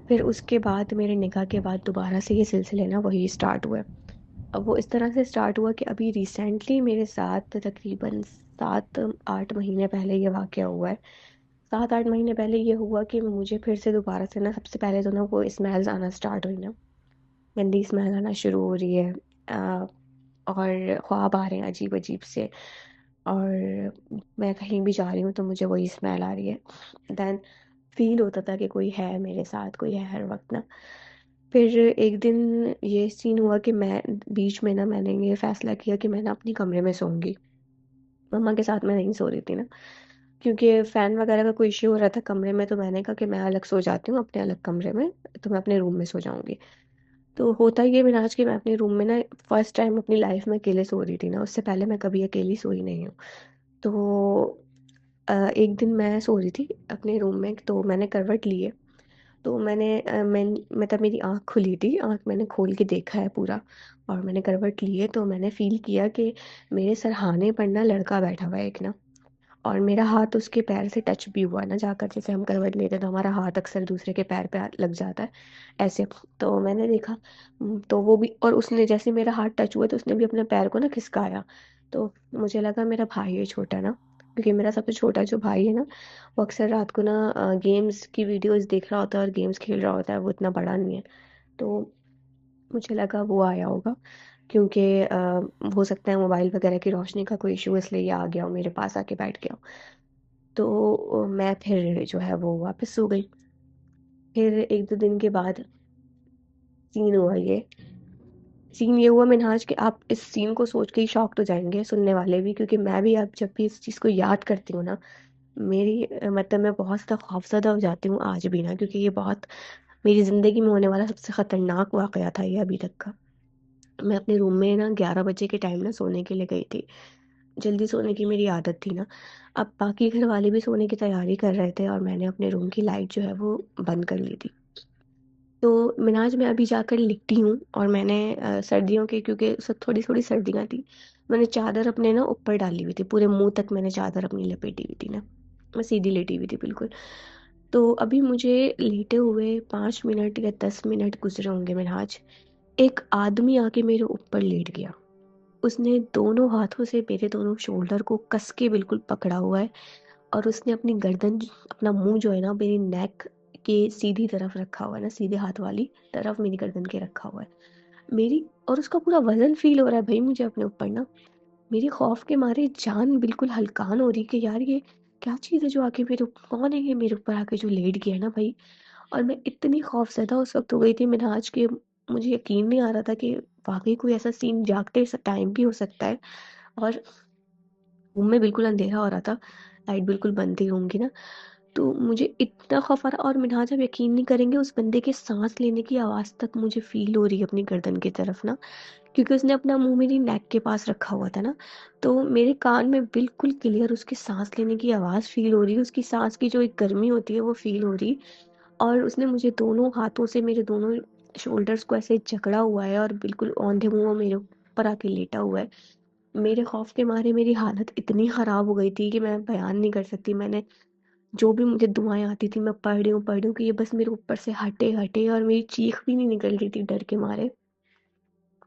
फिर उसके बाद मेरे निकाह के बाद दोबारा से ये सिलसिले ना वही स्टार्ट हुए। अब वो इस तरह से स्टार्ट हुआ कि अभी रिसेंटली मेरे साथ तकरीबन 7-8 महीने पहले ये वाक़या हुआ है। 7-8 महीने पहले ये हुआ कि मुझे फिर से दोबारा से ना, सबसे पहले तो ना वो स्मेल्स आना स्टार्ट हुई ना, गंदी स्मेल आना शुरू हो रही है। अ, और ख्वाब आ रहे हैं अजीब-अजीब से, और मैं कहीं भी जा रही हूँ तो मुझे वही स्मेल आ रही है। देन फ़ील होता था कि कोई है मेरे साथ, कोई है हर वक़्त ना। फिर एक दिन ये सीन हुआ कि मैं बीच में ना, मैंने ये फ़ैसला किया कि मैं ना अपने कमरे में सोऊँगी। मम्मा के साथ मैं नहीं सो रही थी ना, क्योंकि फ़ैन वगैरह का कोई इश्यू हो रहा था कमरे में, तो मैंने कहा कि मैं अलग सो जाती हूँ अपने अलग कमरे में, तो मैं अपने रूम में सो जाऊँगी। तो होता ये मिनाज कि मैं अपने रूम में ना फर्स्ट टाइम अपनी लाइफ़ में अकेले सो रही थी ना, उससे पहले मैं कभी अकेली सोई नहीं हूँ। तो एक दिन मैं सो रही थी अपने रूम में, तो मैंने करवट ली है। तो मतलब मेरी आँख खुली थी, आँख मैंने खोल के देखा है पूरा, और मैंने करवट ली है, तो मैंने फ़ील किया कि मेरे सरहाने पर ना लड़का बैठा हुआ है एक ना, और मेरा हाथ उसके पैर से टच भी हुआ ना जाकर, जैसे हम करवट लेते हैं तो हमारा हाथ अक्सर दूसरे के पैर पे लग जाता है, ऐसे। तो मैंने देखा, तो वो भी, और उसने जैसे मेरा हाथ टच हुआ तो उसने भी अपने पैर को ना खिसकाया। तो मुझे लगा मेरा भाई है छोटा ना, क्योंकि मेरा सबसे छोटा जो भाई है ना, वो अक्सर रात को ना गेम्स की वीडियोस देख रहा होता है और गेम्स खेल रहा होता है, वो इतना बड़ा नहीं है। तो मुझे लगा वो आया होगा, क्योंकि हो सकता है मोबाइल वगैरह की रोशनी का कोई इशू, इसलिए ये आ गया हो, मेरे पास आके बैठ गया हो। तो मैं फिर जो है वो वापस सो गई। फिर 1-2 दिन के बाद सीन हुआ ये। सीन ये हुआ मिन्हाज कि आप इस सीन को सोच के ही शॉक्ड हो जाएँगे सुनने वाले भी, क्योंकि मैं भी अब जब भी इस चीज़ को याद करती हूँ ना, मेरी मतलब मैं बहुत ज़्यादा खौफ़ज़दा हो जाती हूँ आज भी ना, क्योंकि ये बहुत मेरी ज़िंदगी में होने वाला सबसे ख़तरनाक वाक़या था ये अभी तक का। मैं अपने रूम में ना 11 बजे के टाइम ना सोने के लिए गई थी। जल्दी सोने की मेरी आदत थी ना। अब बाकी घर वाले भी सोने की तैयारी कर रहे थे और मैंने अपने रूम की लाइट जो है वो बंद कर ली थी। तो मिनाज मैं अभी जाकर लिखती हूँ, और मैंने सर्दियों के, क्योंकि सब थोड़ी थोड़ी सर्दियाँ थी, मैंने चादर अपने ना ऊपर डाली हुई थी, पूरे मुंह तक मैंने चादर अपनी लपेटी हुई थी ना, मैं सीधी लेटी हुई थी बिल्कुल। तो अभी मुझे लेटे हुए 5 मिनट या 10 मिनट गुजरे होंगे मिनहाज, एक आदमी आके मेरे ऊपर लेट गया। उसने दोनों हाथों से मेरे दोनों शोल्डर को कस के बिल्कुल पकड़ा हुआ है, और उसने अपनी गर्दन, अपना मुंह जो है ना मेरी नेक के सीधी तरफ रखा हुआ है ना, सीधे हाथ वाली तरफ मेरी गर्दन के रखा हुआ है मेरी। और उसका पूरा वजन फील हो रहा है भाई मुझे अपने ऊपर ना। मेरी खौफ के मारे जान बिल्कुल हलकान हो रही कि यार ये क्या चीज़ है जो आके मेरे कौन है ये मेरे ऊपर आके जो लेट गया है ना भाई। और मैं इतनी खौफजदा उस वक्त हो गई थी, मैंने आज के, मुझे यकीन नहीं आ रहा था कि वाकई कोई ऐसा सीन जागते टाइम भी हो सकता है। और रूम में बिल्कुल अंधेरा हो रहा था, लाइट बिल्कुल बंद थी रूम की ना। तो मुझे इतना खौफ आ रहा, और मिनहाज आप यकीन नहीं करेंगे, उस बंदे के सांस लेने की आवाज़ तक मुझे फील हो रही है अपनी गर्दन की तरफ ना, क्योंकि उसने अपना मुंह मेरी नेक के पास रखा हुआ था ना। तो मेरे कान में बिल्कुल क्लियर उसकी सांस लेने की आवाज़ फील हो रही, उसकी सांस की जो एक गर्मी होती है वो फील हो रही। और उसने मुझे दोनों हाथों से मेरे दोनों शोल्डर्स को ऐसे जकड़ा हुआ है, और बिल्कुल औंधे मुंह मेरे ऊपर आके लेटा हुआ है। मेरे खौफ के मारे मेरी हालत इतनी ख़राब हो गई थी कि मैं बयान नहीं कर सकती। मैंने जो भी मुझे दुआएं आती थी मैं पढ़ रही हूँ कि ये बस मेरे ऊपर से हटे हटे, और मेरी चीख भी नहीं निकल रही थी डर के मारे।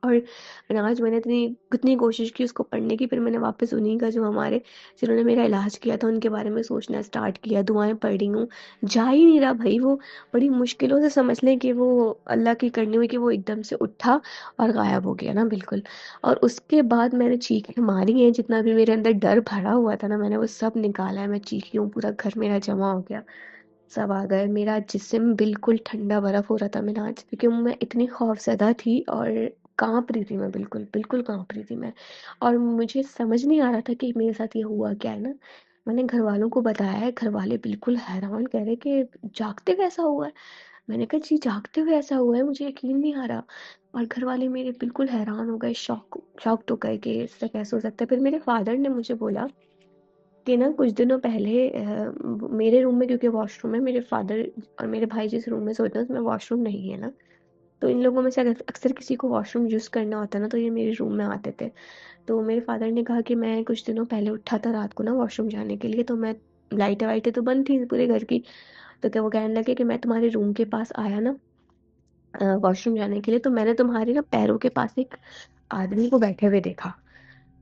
और आज मैंने इतनी कितनी कोशिश की उसको पढ़ने की, फिर मैंने वापस उन्हीं का, जो हमारे, जिन्होंने मेरा इलाज किया था, उनके बारे में सोचना स्टार्ट किया। दुआएं पढ़ रही हूँ, जा ही नहीं रहा भाई वो। बड़ी मुश्किलों से समझ लें कि वो अल्लाह की करनी हुई कि वो एकदम से उठा और गायब हो गया ना बिल्कुल। और उसके बाद मैंने चीखें मारी हैं, जितना भी मेरे अंदर डर भरा हुआ था ना मैंने वो सब निकाला है। मैं चीखी हूँ, पूरा घर मेरा जमा हो गया, सब आ गए। मेरा जिस्म बिल्कुल ठंडा बर्फ हो रहा था मैं आज, क्योंकि मैं इतनी खौफजदा थी और कांप रही थी मैं, बिल्कुल बिल्कुल कांप रही थी मैं। और मुझे समझ नहीं आ रहा था कि मेरे साथ ये हुआ क्या है ना। मैंने घर वालों को बताया है, घर वाले बिल्कुल हैरान, कह रहे कि जागते हुए ऐसा हुआ है। मैंने कहा जी जागते हुए ऐसा हुआ है, मुझे यकीन नहीं आ रहा। और घर वाले मेरे बिल्कुल हैरान हो गए, शॉक तो गए कि इससे कैसे हो सकता है। फिर मेरे फादर ने मुझे बोला कि ना कुछ दिनों पहले मेरे रूम में, क्योंकि वॉशरूम है, मेरे फादर और मेरे भाई जिस रूम में सोते हैं उसमें वॉशरूम नहीं है ना। तो इन लोगों में से अगर अक्सर किसी को वॉशरूम यूज़ करना होता ना तो ये मेरे रूम में आते थे। तो मेरे फादर ने कहा कि मैं कुछ दिनों पहले उठा था रात को ना वॉशरूम जाने के लिए, तो मैं, लाइटें वाइटें तो बंद थी पूरे घर की। तो क्या वो कहने लगे कि मैं तुम्हारे रूम के पास आया ना वॉशरूम जाने के लिए, तो मैंने तुम्हारे ना पैरों के पास एक आदमी को बैठे हुए देखा।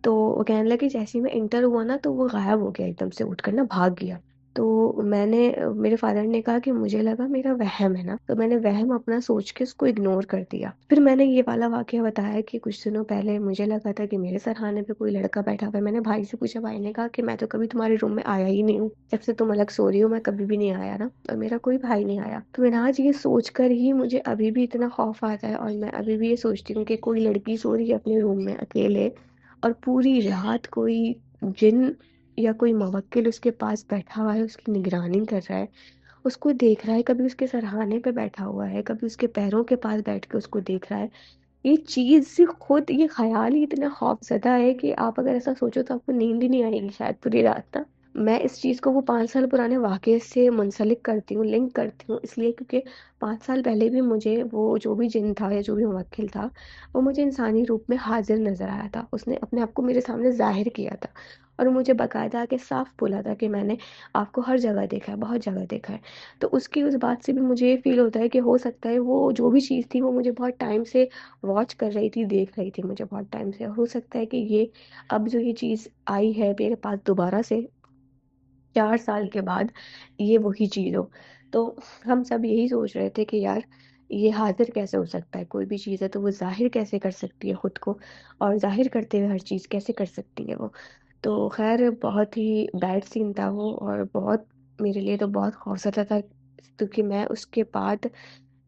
तो वो कहने लगे जैसे ही मैं इंटर हुआ ना तो वो गायब हो गया, एकदम से उठकर ना भाग गया। तो मैंने, मेरे फादर ने कहा कि मुझे लगा मेरा वहम है ना, तो मैंने वहम अपना सोच के उसको इग्नोर कर दिया। फिर मैंने ये वाला वाकया बताया कि कुछ दिनों पहले मुझे लगा था कि मेरे सरहाने पे कोई लड़का बैठा हुआ है। मैंने भाई से पूछा, भाई ने कहा कि मैं तो कभी तुम्हारे रूम में आया ही नहीं हूँ, जब से तुम अलग सो रही हो मैं कभी भी नहीं आया ना, और मेरा कोई भाई नहीं आया। तो मैंने आज ये सोच कर ही मुझे अभी भी इतना खौफ आता है, और मैं अभी भी ये सोचती हूँ कि कोई लड़की सो रही है अपने रूम में अकेले, और पूरी रात कोई जिन या कोई मुवक्किल उसके पास बैठा हुआ है, उसकी निगरानी कर रहा है, उसको देख रहा है, कभी उसके सरहाने पे बैठा हुआ है, कभी उसके पैरों के पास बैठ के उसको देख रहा है। ये चीज से खुद ये ख्याल ही इतना खौफजदा है कि आप अगर ऐसा सोचो तो आपको नींद ही नहीं आएगी शायद पूरी रात ना। मैं इस चीज को वो 5 साल पुराने वाकये से मुंसलिक करती हूँ, लिंक करती हूँ, इसलिए क्योंकि 5 साल पहले भी मुझे वो जो भी जिन था या जो भी मुवक्किल था, वो मुझे इंसानी रूप में हाजिर नजर आया था। उसने अपने आप को मेरे सामने जाहिर किया था, और मुझे बाकायदा आके साफ बोला था कि मैंने आपको हर जगह देखा है, बहुत जगह देखा है। तो उसकी उस बात से भी मुझे ये फील होता है कि हो सकता है वो जो भी चीज़ थी वो मुझे बहुत टाइम से वॉच कर रही थी, देख रही थी मुझे बहुत टाइम से। और हो सकता है कि ये अब जो ये चीज़ आई है मेरे पास दोबारा से 4 साल के बाद, ये वही चीज़ हो। तो हम सब यही सोच रहे थे कि यार ये हाजिर कैसे हो सकता है, कोई भी चीज़ है तो वो जाहिर कैसे कर सकती है खुद को, और जाहिर करते हुए हर चीज़ कैसे कर सकती है वो। तो खैर बहुत ही बैड सीन था वो, और बहुत, मेरे लिए तो बहुत खौफजदा था, क्योंकि मैं उसके बाद,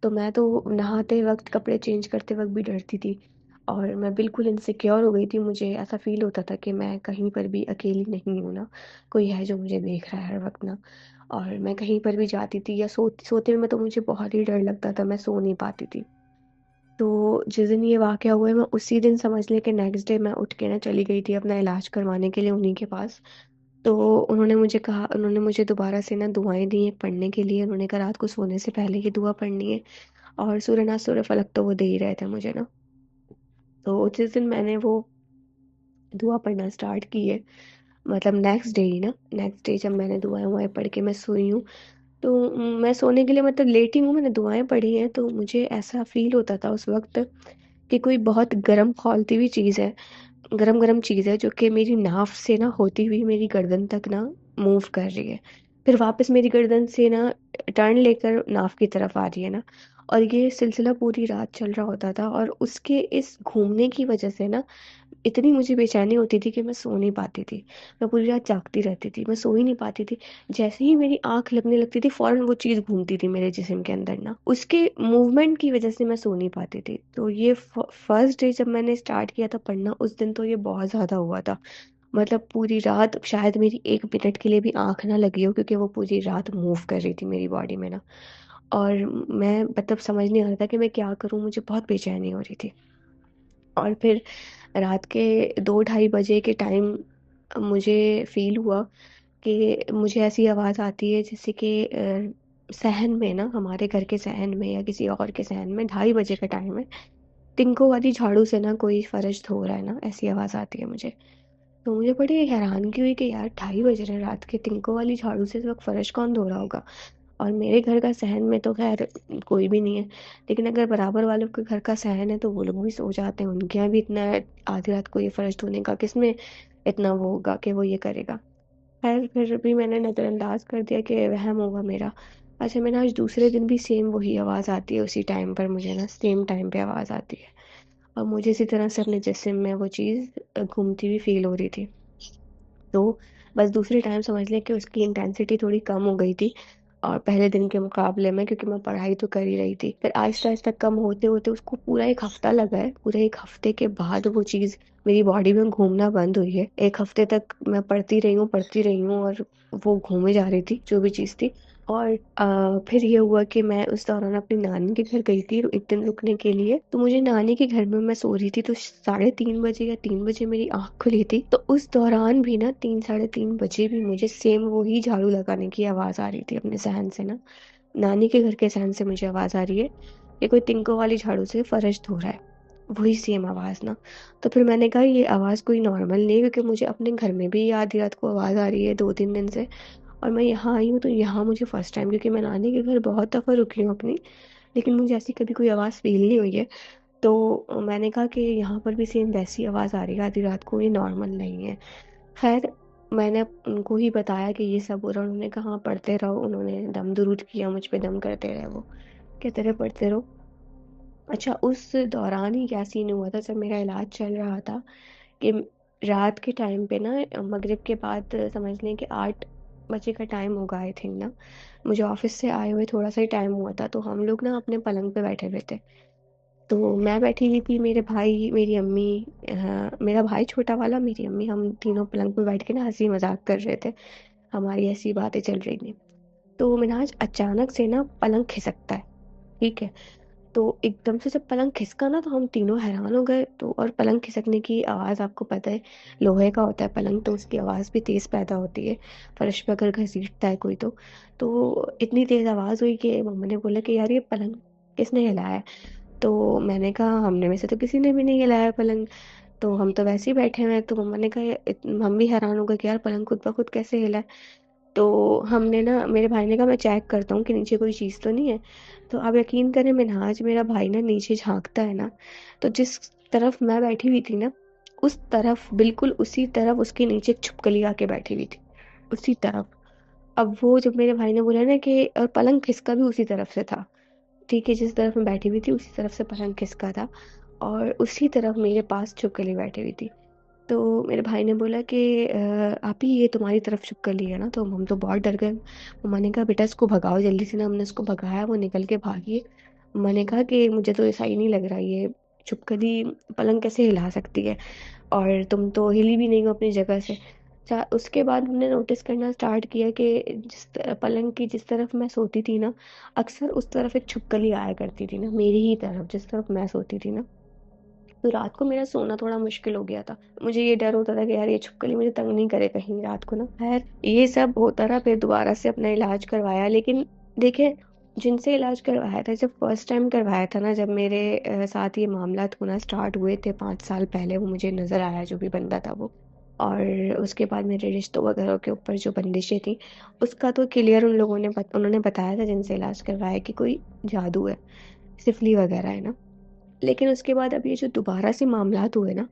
तो मैं तो नहाते वक्त कपड़े चेंज करते वक्त भी डरती थी, और मैं बिल्कुल इनसिक्योर हो गई थी। मुझे ऐसा फील होता था कि मैं कहीं पर भी अकेली नहीं हूँ ना, कोई है जो मुझे देख रहा है हर वक्त ना। और मैं कहीं पर भी जाती थी या सोते में तो मुझे बहुत ही डर लगता था, मैं सो नहीं पाती थी। तो जिस दिन ये वाकया हुआ है मैं उसी दिन समझ ले कि नेक्स्ट डे मैं उठ के ना चली गई थी अपना इलाज करवाने के लिए उन्हीं के पास। तो उन्होंने मुझे दोबारा से ना दुआएं दी हैं पढ़ने के लिए। उन्होंने कहा रात को सोने से पहले ये दुआ पढ़नी है, और सूर्यनाथ सूर्यफलक तो वो दे ही रहे थे मुझे ना। तो जिस दिन मैंने वो दुआ पढ़ना स्टार्ट की है, मतलब नेक्स्ट डे ही ना, नेक्स्ट डे जब मैंने दुआएं वुआएं पढ़ के मैं सोई हूँ, तो मैं सोने के लिए मतलब लेटी हूँ, मैंने दुआएं पढ़ी हैं, तो मुझे ऐसा फील होता था उस वक्त कि कोई बहुत गर्म खौलती हुई चीज़ है, गरम गरम चीज़ है जो कि मेरी नाफ से ना होती हुई मेरी गर्दन तक ना मूव कर रही है, फिर वापस मेरी गर्दन से ना टर्न लेकर नाफ की तरफ आ रही है ना। और ये सिलसिला पूरी रात चल रहा होता था, और उसके इस घूमने की वजह से ना इतनी मुझे बेचैनी होती थी कि मैं सो नहीं पाती थी। मैं पूरी रात जागती रहती थी, मैं सो ही नहीं पाती थी। जैसे ही मेरी आंख लगने लगती थी फौरन वो चीज़ घूमती थी मेरे जिस्म के अंदर ना, उसके मूवमेंट की वजह से मैं सो नहीं पाती थी। तो ये फर्स्ट डे जब मैंने स्टार्ट किया था पढ़ना, उस दिन तो ये बहुत ज़्यादा हुआ था। मतलब पूरी रात शायद मेरी 1 मिनट के लिए भी आंख ना लगी हो, क्योंकि वो पूरी रात मूव कर रही थी मेरी बॉडी में ना। और मैं मतलब समझ नहीं आ रहा था कि मैं क्या करूँ, मुझे बहुत बेचैनी हो रही थी। और फिर रात के 2-2:30 बजे के टाइम मुझे फील हुआ कि मुझे ऐसी आवाज़ आती है जैसे कि सहन में ना, हमारे घर के सहन में या किसी और के सहन में 2:30 बजे का टाइम है, तिनकों वाली झाड़ू से ना कोई फर्श धो रहा है ना, ऐसी आवाज़ आती है मुझे। तो मुझे बड़ी हैरानगी हुई कि यार 2:30 बज रहे हैं रात के, तिनकों वाली झाड़ू से इस वक्त फर्श कौन धो रहा होगा। और मेरे घर का सहन में तो खैर कोई भी नहीं है, लेकिन अगर बराबर वालों के घर का सहन है तो वो लोग भी सो जाते हैं, उनके यहाँ भी इतना आधी रात को ये फर्श धोने का किसमें इतना वो होगा कि वो ये करेगा। खैर फिर भी मैंने नज़रअंदाज कर दिया कि वहम होगा मेरा। अच्छा, मैंने आज दूसरे दिन भी सेम वही आवाज़ आती है, उसी टाइम पर मुझे ना सेम टाइम पे आवाज़ आती है, और मुझे इसी तरह से अपने जिस्म में वो चीज़ घूमती हुई फील हो रही थी। तो बस दूसरे टाइम समझ लें कि उसकी इंटेंसिटी थोड़ी कम हो गई थी, और पहले दिन के मुकाबले में, क्योंकि मैं पढ़ाई तो कर ही रही थी। फिर आहिस्ता आहिस्ता कम होते होते उसको पूरा 1 हफ्ता लगा है, पूरे 1 हफ्ते के बाद वो चीज़ मेरी बॉडी में घूमना बंद हुई है। 1 हफ्ते तक मैं पढ़ती रही हूँ और वो घूमे जा रही थी जो भी चीज़ थी। और फिर ये हुआ कि मैं उस दौरान अपनी नानी के घर गई थी 1 दिन रुकने के लिए। तो मुझे नानी के घर में मैं सो रही थी, तो 3:30 बजे या 3 बजे मेरी आँख खुली थी। तो उस दौरान भी ना 3 साढ़े 3 बजे भी मुझे सेम वही झाड़ू लगाने की आवाज़ आ रही थी अपने सहन से ना। नानी के घर के सहन से मुझे आवाज़ आ रही है कि कोई तिनकों वाली झाड़ू से फर्श धो रहा है। वही सेम आवाज़ ना। तो फिर मैंने कहा ये आवाज़ कोई नॉर्मल नहीं है, क्योंकि मुझे अपने घर में भी आधी रात को आवाज़ आ रही है 2-3 दिन से। और मैं यहाँ आई हूँ तो यहाँ मुझे फर्स्ट टाइम, क्योंकि मैं नानी के घर बहुत दफ़ा रुकी हूँ अपनी, लेकिन मुझे ऐसी कभी कोई आवाज़ फील नहीं हुई है। तो मैंने कहा कि यहाँ पर भी सेम वैसी आवाज़ आ रही है आधी रात को, ये नॉर्मल नहीं है। खैर मैंने उनको ही बताया कि ये सब हो रहा है, उन्होंने कहा "हाँ, पढ़ते रहो", उन्होंने दम दुरूद किया मुझ पे, दम करते रहे वो, कहते रहे पढ़ते रहो। अच्छा, उस दौरान ही क्या सीन हुआ था जब मेरा इलाज चल रहा था कि रात के टाइम पे ना, मगरिब के बाद समझ लें कि 8 बजे का टाइम होगा आई थिंक ना, मुझे ऑफिस से आए हुए थोड़ा सा ही टाइम हुआ था, तो हम लोग ना अपने पलंग पे बैठे हुए थे। तो मैं बैठी हुई थी, मेरे भाई, मेरी अम्मी, मेरा भाई छोटा वाला, मेरी अम्मी, हम तीनों पलंग पे बैठ के ना हंसी मजाक कर रहे थे, हमारी ऐसी बातें चल रही थी। तो मिनहाज अचानक से ना पलंग खिसकता है, ठीक है। तो एकदम से जब पलंग खिसका ना, तो हम तीनों हैरान हो गए। तो और पलंग खिसकने की आवाज़ आपको पता है, लोहे का होता है पलंग, तो उसकी आवाज़ भी तेज़ पैदा होती है, फर्श पे अगर घसीटता है कोई तो इतनी तेज़ आवाज़ हुई कि मम्मा ने बोला कि यार ये पलंग किसने हिलाया है। तो मैंने कहा हमने में से तो किसी ने भी नहीं हिलाया पलंग, तो हम तो वैसे ही बैठे हुए हैं। तो मम्मा ने कहा हम भी हैरान हो गए कि यार पलंग खुद ब खुद कैसे हिला है। तो हमने ना, मेरे भाई ने कहा मैं चेक करता हूँ कि नीचे कोई चीज़ तो नहीं है। तो आप यकीन करें मिनहाज, मेरा भाई ना नीचे झांकता है ना, तो जिस तरफ मैं बैठी हुई थी ना, उस तरफ, बिल्कुल उसी तरफ उसके नीचे एक छिपकली आके बैठी हुई थी, उसी तरफ। अब वो जब मेरे भाई ने बोला ना कि, और पलंग खिसका भी उसी तरफ से था, ठीक है, जिस तरफ मैं बैठी हुई थी उसी तरफ से पलंग खिसका था, और उसी तरफ मेरे पास छिपकली बैठी हुई थी। तो मेरे भाई ने बोला कि आप ही ये तुम्हारी तरफ छिपकली है ना, तो हम तो बहुत डर गए। मम्मा ने कहा बेटा इसको भगाओ जल्दी से ना, हमने इसको भगाया, वो निकल के भागी। मम्मा ने कहा कि मुझे तो ऐसा ही नहीं लग रहा, ये छिपकली पलंग कैसे हिला सकती है, और तुम तो हिली भी नहीं हो अपनी जगह से। उसके बाद हमने नोटिस करना स्टार्ट किया कि पलंग की जिस तरफ मैं सोती थी ना, अक्सर उस तरफ एक छिपकली आया करती थी ना, मेरी ही तरफ, जिस तरफ मैं सोती थी ना। तो रात को मेरा सोना थोड़ा मुश्किल हो गया था, मुझे ये डर होता था कि यार ये छिपकली मुझे तंग नहीं करे कहीं रात को ना। खैर ये सब होता रहा, फिर दोबारा से अपना इलाज करवाया, लेकिन देखे जिनसे इलाज करवाया था, जब फर्स्ट टाइम करवाया था ना, जब मेरे साथ ये मामला होना स्टार्ट हुए थे 5 साल पहले, वो मुझे नज़र आया जो भी बंदा था वो। और उसके बाद मेरे रिश्तों वगैरह के ऊपर जो बंदिशें थी, उसका तो क्लियर उन्होंने बताया था जिनसे इलाज करवाया कि कोई जादू है, सिफली वगैरह है ना। लेकिन उसके बाद अब ये जो दोबारा से मामलात हुए ना,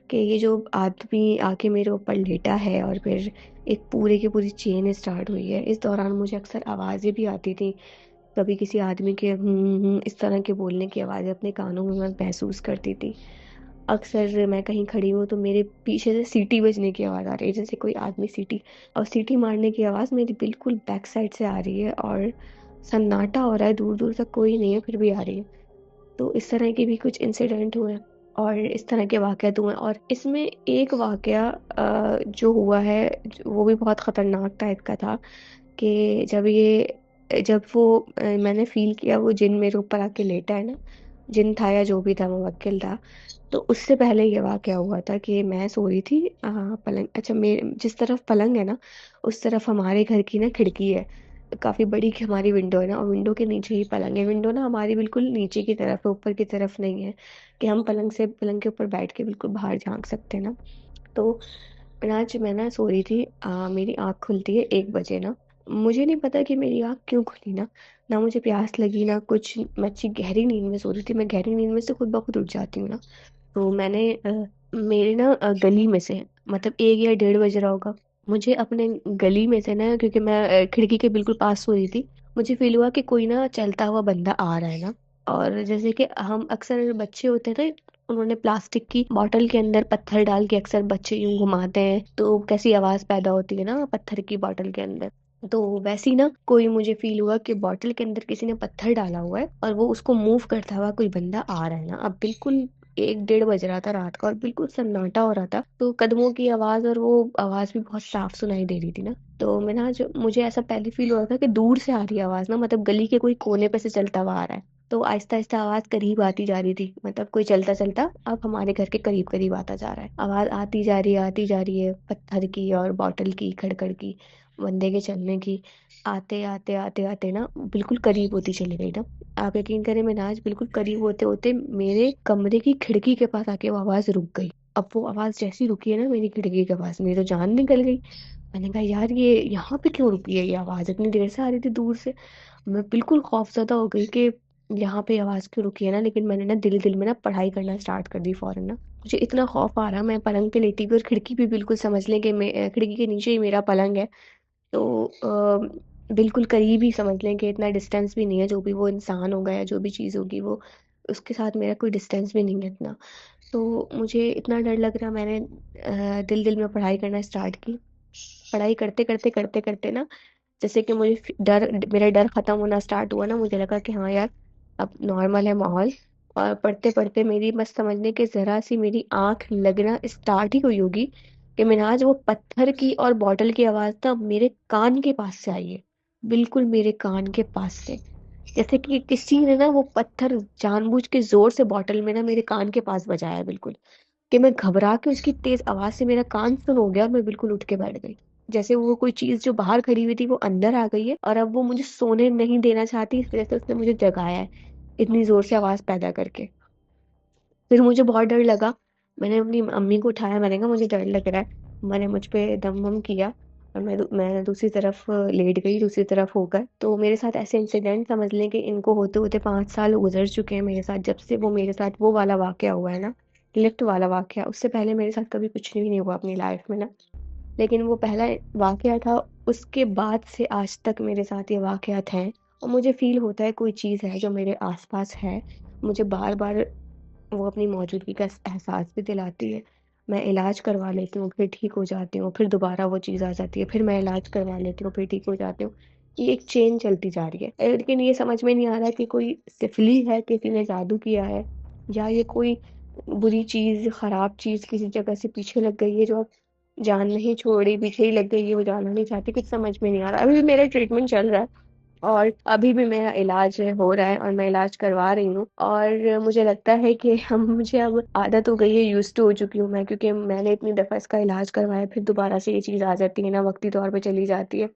कि ये जो आदमी आके मेरे ऊपर लेटा है और फिर एक पूरे की पूरी चेन स्टार्ट हुई है, इस दौरान मुझे अक्सर आवाज़ें भी आती थी। कभी किसी आदमी के इस तरह के बोलने की आवाज़ें अपने कानों में मैं महसूस करती थी। अक्सर मैं कहीं खड़ी हूँ तो मेरे पीछे से सीटी बजने की आवाज़ आ रही है, जैसे कोई आदमी सीटी, और सीटी मारने की आवाज़ मेरी बिल्कुल बैक साइड से आ रही है, और सन्नाटा हो रहा है, दूर दूर तक कोई नहीं है फिर भी आ रही है। तो इस तरह के भी कुछ इंसिडेंट हुए हैं और इस तरह के वाक़यात हुए हैं, और इसमें एक वाक़या जो हुआ है, वो भी बहुत ख़तरनाक टाइप का था। कि जब वो मैंने फ़ील किया वो जिन मेरे ऊपर आके लेटा है ना, जिन था या जो भी था, मुवक्किल था। तो उससे पहले ये वाक़या हुआ था कि मैं सो रही थी पलंग, अच्छा, मेरे जिस तरफ पलंग है ना, उस तरफ हमारे घर की ना खिड़की है। काफ़ी बड़ी हमारी विंडो है ना, और विंडो के नीचे ही पलंग है। विंडो ना हमारी बिल्कुल नीचे की तरफ है, ऊपर की तरफ नहीं है कि हम पलंग के ऊपर बैठ के बिल्कुल बाहर झाँक सकते हैं ना। तो आज मैं ना सो रही थी, मेरी आँख खुलती है 1 बजे ना। मुझे नहीं पता कि मेरी आँख क्यों खुली ना, ना मुझे प्यास लगी ना कुछ, मैं अच्छी गहरी नींद में सो रही थी। मैं गहरी नींद में से खुद ब खुद उठ जाती हूँ ना। तो मैंने मेरे ना गली में से, मतलब 1 या डेढ़ बज रहा होगा, मुझे अपने गली में से ना, क्योंकि मैं खिड़की के बिल्कुल पास सो रही थी, मुझे फ़ील हुआ कि कोई ना चलता हुआ बंदा आ रहा है ना। और जैसे कि हम अक्सर बच्चे होते हैं ना, उन्होंने प्लास्टिक की बॉटल के अंदर पत्थर डाल के अक्सर बच्चे यूं घुमाते हैं, तो कैसी आवाज़ पैदा होती है ना पत्थर की बॉटल के अंदर। तो वैसे ही ना कोई, मुझे फ़ील हुआ कि बॉटल के अंदर किसी ने पत्थर डाला हुआ है और वो उसको मूव करता हुआ कोई बंदा आ रहा है ना। अब बिल्कुल 1 डेढ़ बज रहा था रात का और बिल्कुल सन्नाटा हो रहा था, तो कदमों की आवाज़, और वो आवाज़ भी बहुत साफ सुनाई दे रही थी ना। तो मैं ना, जो मुझे ऐसा पहले फ़ील हो रहा था कि दूर से आ रही है आवाज़ ना, मतलब गली के कोई कोने पे से चलता हुआ आ रहा है। तो आहिस्ता-आहिस्ता आवाज़ करीब आती जा रही थी, मतलब कोई चलता-चलता अब हमारे घर के करीब-करीब आता जा रहा है। आवाज़ आती जा रही है, पत्थर की और बॉटल की, खड़-खड़ की, बंदे के चलने की। आते ना बिल्कुल करीब होती चली गई ना। आप यकीन करें, मैं ना आज बिल्कुल करीब होते-होते मेरे कमरे की खिड़की के पास आके वो आवाज़ रुक गई। अब वो आवाज़ जैसी रुकी है ना मेरी खिड़की के पास, मेरी तो जान निकल गई। मैंने कहा, यार ये यहाँ पे क्यों रुकी है ये आवाज़? इतनी देर से आ रही थी दूर से। मैं बिल्कुल खौफ़ज़दा हो गई कि यहाँ पे आवाज़ क्यों रुकी है ना, लेकिन मैंने ना दिल-दिल में ना पढ़ाई करना स्टार्ट कर दी फ़ौरन ना। मुझे इतना खौफ़ आ रहा, मैं पलंग पे लेटी हुई और खिड़की भी बिल्कुल, समझ लें कि खिड़की के नीचे ही मेरा पलंग है। तो बिल्कुल करीब ही समझ लें कि इतना डिस्टेंस भी नहीं है, जो भी वो इंसान होगा या जो भी चीज़ होगी वो, उसके साथ मेरा कोई डिस्टेंस भी नहीं है इतना। तो मुझे इतना डर लग रहा, मैंने दिल-दिल में पढ़ाई करना स्टार्ट की। पढ़ाई करते ना, जैसे कि मेरा डर खत्म होना स्टार्ट हुआ ना, मुझे लगा कि हाँ यार, अब नॉर्मल है माहौल। और पढ़ते पढ़ते मेरी, बस समझने कि जरा सी मेरी आंख लगना स्टार्ट ही हुई होगी कि मिनहाज वो पत्थर की और बॉटल की आवाज ना मेरे कान के पास से आई है, बिल्कुल मेरे कान के पास से। जैसे कि किसी ने ना वो पत्थर जानबूझ के जोर से बॉटल में ना मेरे कान के पास बजाया है, बिल्कुल, कि मैं घबरा के उसकी तेज आवाज से मेरा कान सुन हो गया और मैं बिल्कुल उठ के बैठ गई। जैसे वो कोई चीज जो बाहर खड़ी हुई थी वो अंदर आ गई है और अब वो मुझे सोने नहीं देना चाहती, इस वजह से उसने मुझे जगाया है इतनी जोर से आवाज पैदा करके। फिर मुझे बहुत डर लगा। मैंने अपनी अम्मी को उठाया, मैंने कहा मुझे डर लग रहा है। मैंने मुझ पे दम वम किया और मैं दूसरी तरफ लेट गई, दूसरी तरफ होकर। तो मेरे साथ ऐसे इंसिडेंट, समझ लें कि इनको होते होते 5 साल गुजर चुके हैं मेरे साथ, जब से वो मेरे साथ वो वाला वाकया हुआ है ना, लिफ्ट वाला वाकया। उससे पहले मेरे साथ कभी कुछ भी नहीं हुआ अपनी लाइफ में ना, लेकिन वो पहला वाकया था। उसके बाद से आज तक मेरे साथ ये वाकयात हैं, और मुझे फील होता है कोई चीज़ है जो मेरे आसपास है। मुझे बार बार वो अपनी मौजूदगी का एहसास भी दिलाती है। मैं इलाज करवा लेती हूँ, फिर ठीक हो जाती हूँ, फिर दोबारा वो चीज़ आ जाती है, फिर मैं इलाज करवा लेती हूँ, फिर ठीक हो जाती हूँ। ये एक चेन चलती जा रही है, लेकिन ये समझ में नहीं आ रहा कि कोई सिफिली है, किसी ने जादू किया है, या ये कोई बुरी चीज़, खराब चीज़ किसी जगह से पीछे लग गई है, जो अब जान नहीं छोड़ी, पीछे ही लग गई है, वो जाना नहीं चाहती। कुछ समझ में नहीं आ रहा। अभी भी मेरा ट्रीटमेंट चल रहा है और अभी भी मेरा इलाज हो रहा है और मैं इलाज करवा रही हूँ, और मुझे लगता है कि हम मुझे अब आदत हो गई है, यूज्ड टू हो चुकी हूँ मैं, क्योंकि मैंने इतनी दफ़ा इसका इलाज करवाया, फिर दोबारा से ये चीज़ आ जाती है ना, वक्ती तौर पे चली जाती है।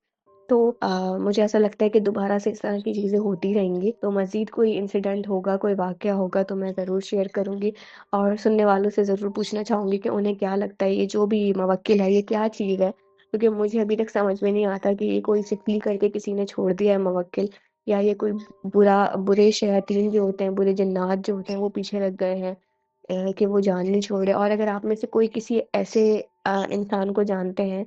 तो मुझे ऐसा लगता है कि दोबारा से इस तरह की चीज़ें होती रहेंगी, तो मज़ीद कोई इंसिडेंट होगा, कोई वाक़या होगा तो मैं ज़रूर शेयर करूँगी और सुनने वालों से ज़रूर पूछना चाहूँगी कि उन्हें क्या लगता है ये जो भी मवक्किल है ये क्या चीज़ है? क्योंकि मुझे अभी तक समझ में नहीं आता कि ये कोई सिफली करके किसी ने छोड़ दिया है मवक्किल या ये कोई बुरे शयातीन जो होते हैं, बुरे जिन्नात जो होते हैं वो पीछे लग गए हैं कि वो जान नहीं छोड़े। और अगर आप में से कोई किसी ऐसे इंसान को जानते हैं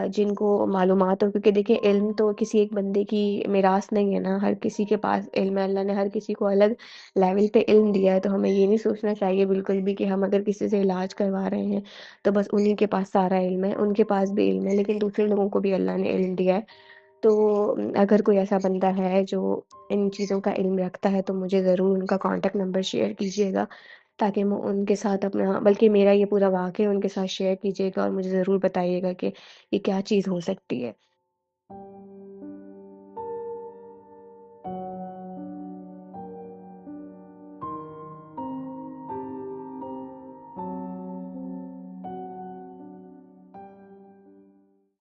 जिनको मालूमात हो, क्योंकि देखिए इल्म तो किसी एक बंदे की मिरास नहीं है ना, हर किसी के पास इल्म है, अल्लाह ने हर किसी को अलग लेवल पे इल्म दिया है। तो हमें ये नहीं सोचना चाहिए बिल्कुल भी कि हम अगर किसी से इलाज करवा रहे हैं तो बस उन्हीं के पास सारा इल्म है, उनके पास भी इल्म है, लेकिन दूसरे लोगों को भी अल्लाह ने इल्म दिया है। तो अगर कोई ऐसा बंदा है जो इन चीज़ों का इल्म रखता है तो मुझे ज़रूर उनका कॉन्टैक्ट नंबर शेयर कीजिएगा, ताकि मैं उनके साथ अपना, बल्कि मेरा ये पूरा वाक़या उनके साथ शेयर कीजिएगा और मुझे ज़रूर बताइएगा कि ये क्या चीज़ हो सकती है।